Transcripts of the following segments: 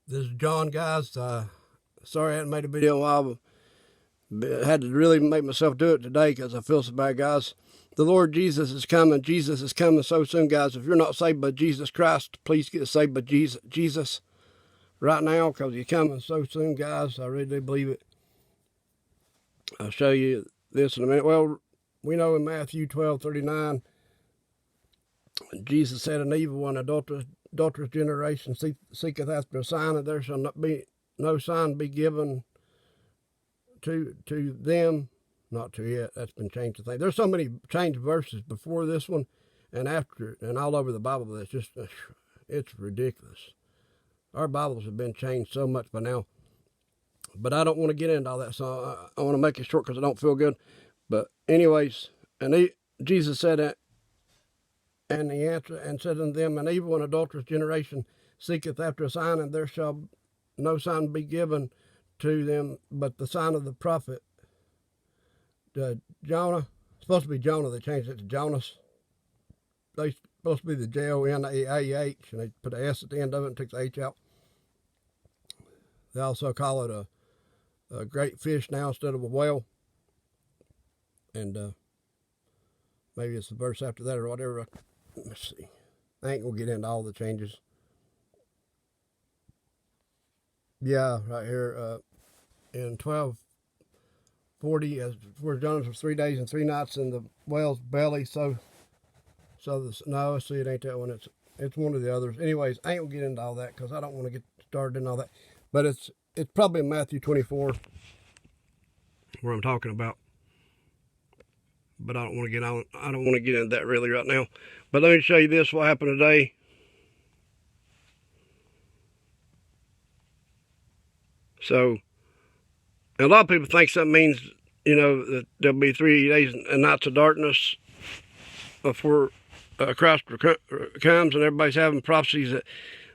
This is John, guys. Sorry I hadn't made a video in a while, but I had to really make myself do it today because I feel so bad, guys. The Lord Jesus is coming. Jesus is coming so soon, guys. If you're not saved by Jesus Christ, please get saved by Jesus right now because He's coming so soon, guys. I really do believe it. I'll show you this in a minute. Well, we know in Matthew 12:39, Jesus said, "An evil one, adulterous generation seeketh after a sign, and there shall not be no sign be given to them." Not to it. That's been changed to things. There's so many changed verses before this one and after, and all over the Bible. That's just, it's ridiculous. Our Bibles have been changed so much by now. But I don't want to get into all that, so I want to make it short because I don't feel good. But anyways, Jesus said that, and he answered and said unto them, "An evil and adulterous generation seeketh after a sign, and there shall no sign be given to them but the sign of the prophet Jonah." It's supposed to be Jonah. They changed it to Jonas. They supposed to be the Jonaah, and they put the S at the end of it and took the H out. They also call it a great fish now instead of a whale. And maybe it's the verse after that or whatever. Let's see. I ain't gonna get into all the changes. Yeah, right here in 12:40, as where Jonas was 3 days and 3 nights in the whale's belly. No, see, it ain't that one. It's one of the others. Anyways, I ain't gonna get into all that because I don't want to get started in all that. But it's probably in Matthew 24 where I'm talking about. But I don't want to get on. I don't want to get into that really right now. But let me show you this. What happened today? So, a lot of people think that means, that there'll be 3 days and nights of darkness before Christ comes, and everybody's having prophecies that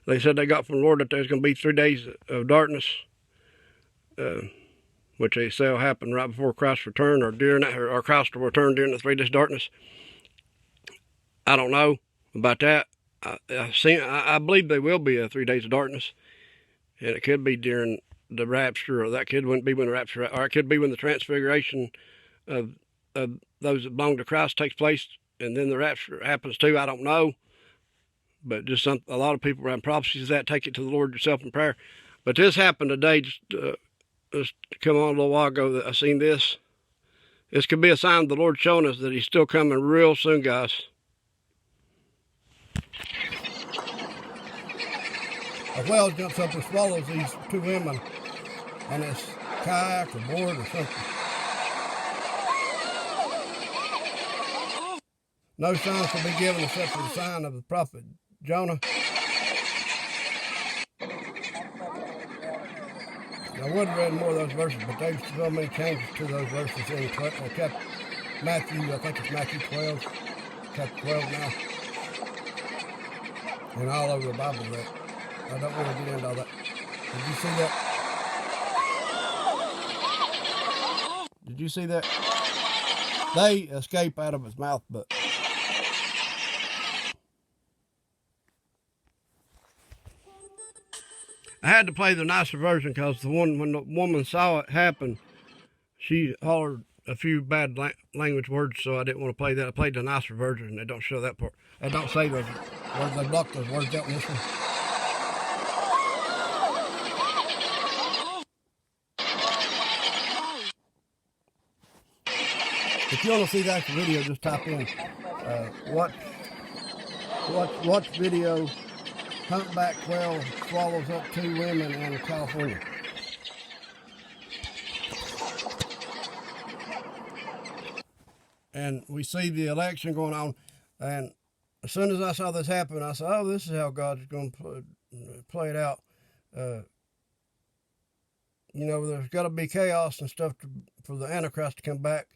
they said they got from the Lord that there's going to be 3 days of darkness, which they say will happen right before Christ's return or during that, or Christ will return during the 3 days darkness. I don't know about that. I believe there will be a 3 days of darkness, and it could be during the rapture, or that could be when the rapture, or it could be when the transfiguration of those that belong to Christ takes place, and then the rapture happens too. I don't know, but just a lot of people around prophecies that take it to the Lord yourself in prayer. But this happened today. Just come on a little while ago that I seen this. This could be a sign of the Lord showing us that He's still coming real soon, guys. A whale jumps up and swallows these 2 women on this kayak or board or something. No sign shall be given except for the sign of the prophet Jonah. I would have read more of those verses, but there's so many changes to those verses in Matthew. I think it's Matthew 12, chapter 12 now, and all over the Bible. That I don't want to get into all that. Did you see that? Did you see that? They escape out of his mouth, but I had to play the nicer version because when the woman saw it happen, she hollered a few bad language words, so I didn't want to play that. I played the nicer version, and they don't show that part. They don't say those words. They block those words out in this one. If you want to see that video, just type in watch video humpback whale swallows up 2 women in California. And we see the election going on, and as soon as I saw this happen, I said, "Oh, this is how God's going to play it out." There's got to be chaos and stuff for the Antichrist to come back,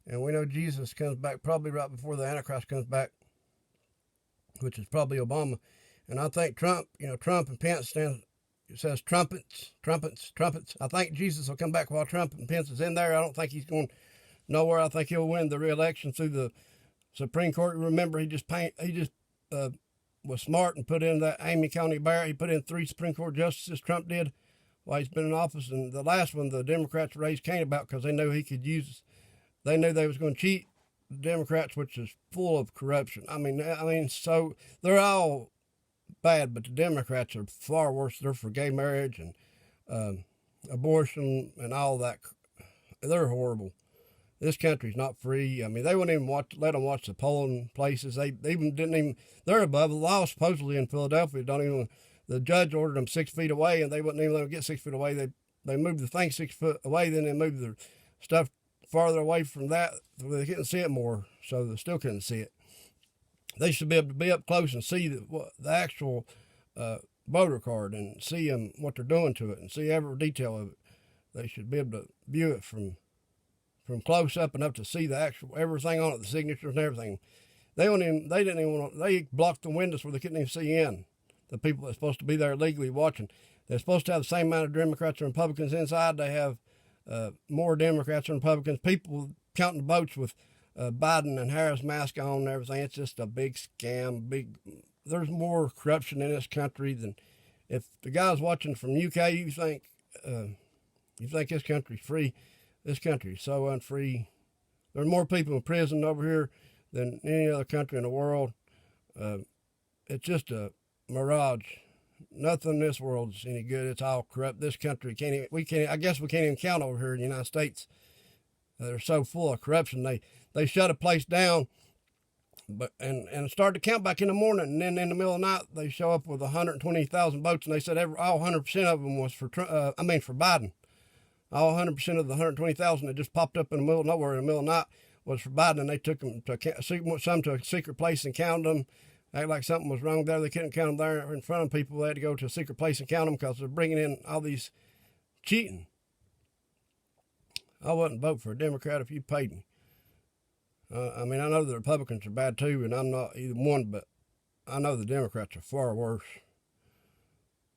and we know Jesus comes back probably right before the Antichrist comes back, which is probably Obama. And I think Trump and Pence it says trumpets. I think Jesus will come back while Trump and Pence is in there. I don't think he's going nowhere. I think he'll win the re-election through the Supreme Court. Remember, he just was smart and put in that Amy Coney Barrett. He put in 3 Supreme Court justices, Trump did, while he's been in office. And the last one, the Democrats raised Cain about because they knew he could use, they knew they was going to cheat the Democrats, which is full of corruption. I mean, so they're all bad, but the Democrats are far worse. They're for gay marriage and abortion and all that. They're horrible. This country's not free. I mean, they wouldn't even let them watch the polling places. They even didn't even, they're above the law supposedly in Philadelphia. Don't even, the judge ordered them 6 feet away, and they wouldn't even let them get 6 feet away. They moved the thing 6 foot away, then they moved the stuff farther away from that so they couldn't see it more, so they still couldn't see it. They should be able to be up close and see the actual voter card and see them, what they're doing to it, and see every detail of it. They should be able to view it from close up enough to see the actual everything on it, the signatures and everything. They blocked the windows where they couldn't even see in. The people that's supposed to be there legally watching. They're supposed to have the same amount of Democrats and Republicans inside. They have more Democrats and Republicans. People counting the votes with Biden and Harris mask on and everything. It's just a big scam. There's more corruption in this country than, if the guys watching from UK, you think this country's free. This country is so unfree. There's more people in prison over here than any other country in the world. It's just a mirage. Nothing in this world is any good. It's all corrupt. This country I guess we can't even count over here in the United States. They're so full of corruption. They shut a place down, and start to count back in the morning, and then in the middle of the night they show up with 120,000 votes, and they said all 100% of them was for Biden. All 100% of the 120,000 that just popped up in the middle of nowhere in the middle of the night was for Biden, and they took them to a secret place and counted them. Act like something was wrong there. They couldn't count them there in front of people. They had to go to a secret place and count them because they're bringing in all these cheating. I wouldn't vote for a Democrat if you paid me. I know the Republicans are bad too, and I'm not either one, but I know the Democrats are far worse.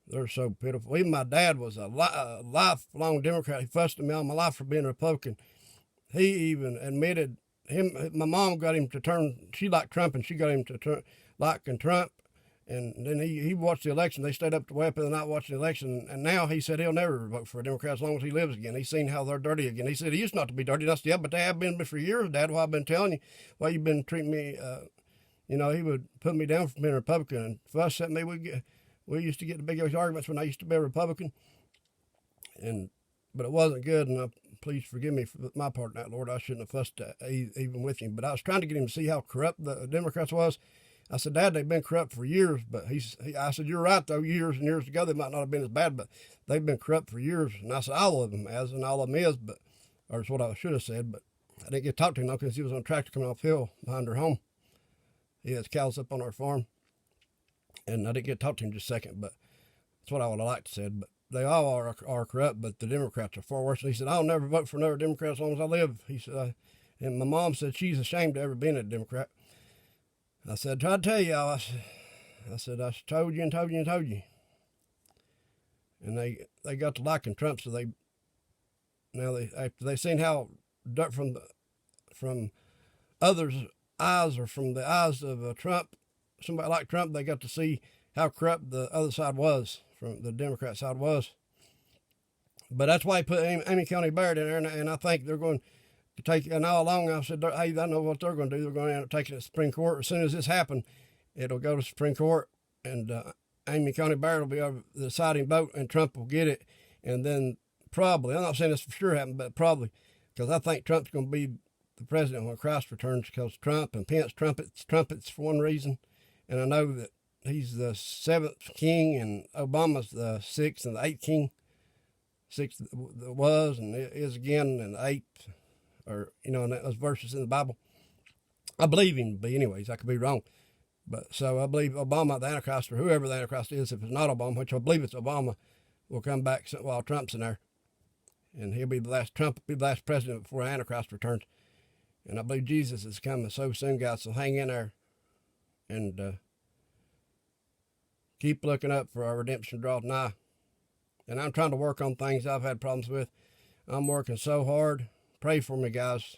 They're so pitiful. Even my dad was a lifelong Democrat. He fussed at me all my life for being a Republican. He even admitted my mom got him to turn, she liked Trump, and she got him to turn liking Trump. And then he watched the election. They stayed up way up in the night watching the election. And now he said he'll never vote for a Democrat as long as he lives again. He's seen how they're dirty again. He said he used not to be dirty. And I said, yeah, but they have been for years, Dad. Well, I've been telling you, well, you've been treating me, he would put me down for being a Republican and fuss at me. We used to get the big arguments when I used to be a Republican. But it wasn't good, and please forgive me for my part in that, Lord. I shouldn't have fussed even with him. But I was trying to get him to see how corrupt the Democrats was. I said, Dad, they've been corrupt for years. But I said, you're right, though. Years and years ago, they might not have been as bad, but they've been corrupt for years. And I said, all of them has, and all of them is, or it's what I should have said. But I didn't get to talk to him, though, because he was on a tractor coming off hill behind our home. He has cows up on our farm. And I didn't get to talk to him just a second, but that's what I would have liked to said. But they all are corrupt, but the Democrats are far worse. And he said, I'll never vote for another Democrat as long as I live. He said, and my mom said she's ashamed of ever being a Democrat. I said, try to tell y'all. I said, I told you and told you and told you. And they got to liking Trump, so after they seen how from others' eyes, or from the eyes of Trump, somebody like Trump, they got to see how corrupt the other side was, from the Democrat side was. But that's why he put Amy Coney Barrett in there, and I think they're going to take, and all along I said, hey, I know what they're going to do. They're going to end up taking it to the Supreme Court. As soon as this happened, it'll go to the Supreme Court, and Amy Coney Barrett will be over the deciding vote, and Trump will get it. And then probably, I'm not saying this for sure happened, but probably, because I think Trump's going to be the president when Christ returns, because Trump and Pence trumpets for one reason. And I know that he's the 7th king, and Obama's the 6th and the 8th king. 6th was and is again, and the 8th, or, and those verses in the Bible. I believe him to be, anyways. I could be wrong. But so I believe Obama, the Antichrist, or whoever the Antichrist is, if it's not Obama, which I believe it's Obama, will come back while Trump's in there. And Trump will be the last president before Antichrist returns. And I believe Jesus is coming so soon, guys, so hang in there. And keep looking up, for our redemption draws nigh. And I'm trying to work on things I've had problems with. I'm working so hard. Pray for me, guys.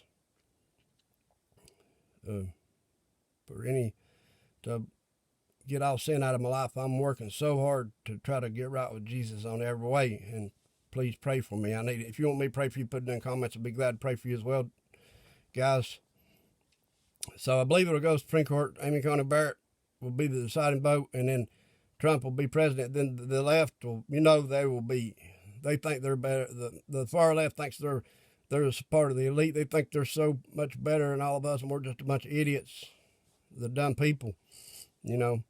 get all sin out of my life. I'm working so hard to try to get right with Jesus on every way. And please pray for me. I need it. If you want me to pray for you, put it in the comments. I'll be glad to pray for you as well, guys. So I believe it'll go to Supreme Court. Amy Coney Barrett will be the deciding vote, and then Trump will be president. Then the left will, they think they're better. The far left thinks they're a part of the elite. They think they're so much better than all of us, and we're just a bunch of idiots, the dumb people, And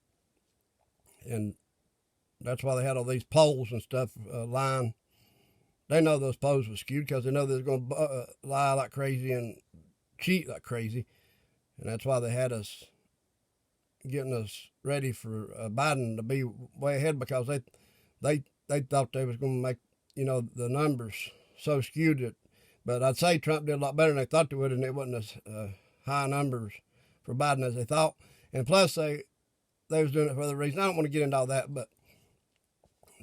that's why they had all these polls and stuff lying. They know those polls were skewed because they know they're going to lie like crazy and cheat like crazy. And that's why they had us getting us ready for Biden to be way ahead, because they thought they was going to make, the numbers so skewed that. But I'd say Trump did a lot better than they thought they would, and it wasn't as high numbers for Biden as they thought. And plus, they was doing it for other reasons. I don't want to get into all that, but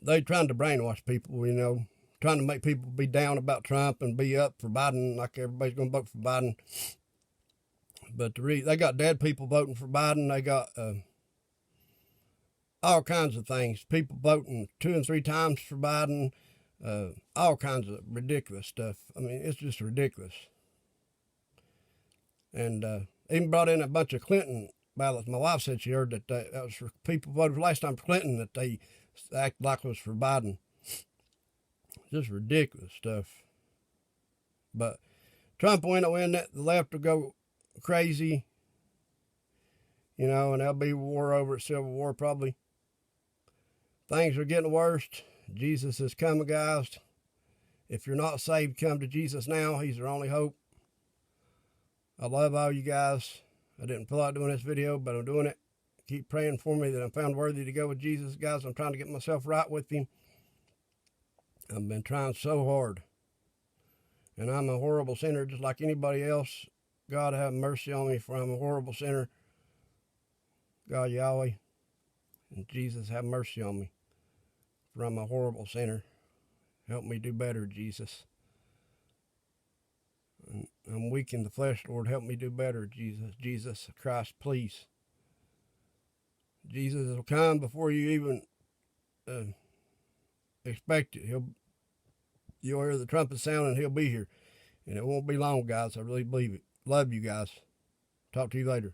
they trying to brainwash people, trying to make people be down about Trump and be up for Biden, like everybody's going to vote for Biden. But they got dead people voting for Biden. They got all kinds of things. People voting 2 and 3 times for Biden. All kinds of ridiculous stuff. I mean, it's just ridiculous. And even brought in a bunch of Clinton ballots. My wife said she heard that that was for people voted last time for Clinton, that they acted like it was for Biden. Just ridiculous stuff. But Trump will win that. The left will go crazy, and there'll be war over it, civil war probably. Things are getting worse. Jesus is coming, guys. If you're not saved, come to Jesus now. He's your only hope. I love all you guys. I didn't feel like doing this video, but I'm doing it. Keep praying for me that I'm found worthy to go with Jesus, guys. I'm trying to get myself right with him. I've been trying so hard. And I'm a horrible sinner just like anybody else. God have mercy on me, for I'm a horrible sinner. God Yahweh and Jesus have mercy on me, for I'm a horrible sinner. Help me do better, Jesus. I'm weak in the flesh, Lord. Help me do better, Jesus. Jesus Christ, please. Jesus will come before you even expect it. You'll hear the trumpet sound and he'll be here. And it won't be long, guys. I really believe it. Love you guys. Talk to you later.